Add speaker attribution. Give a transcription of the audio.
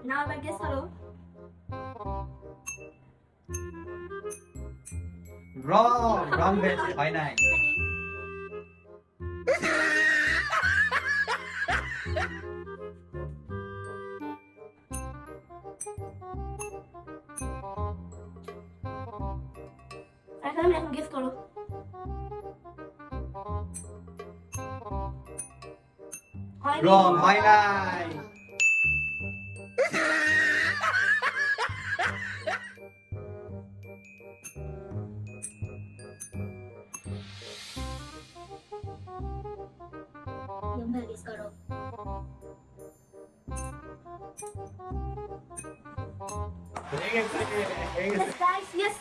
Speaker 1: নাও এবার গেস করো।
Speaker 2: রং হয়েছে, হয় নাই।
Speaker 1: এখন গেস করো।
Speaker 2: রং হয় নাই।
Speaker 1: তোমরা গেস করো।
Speaker 2: হয়ে গেছে, হয়ে গেছে।
Speaker 1: Yes guys, yes.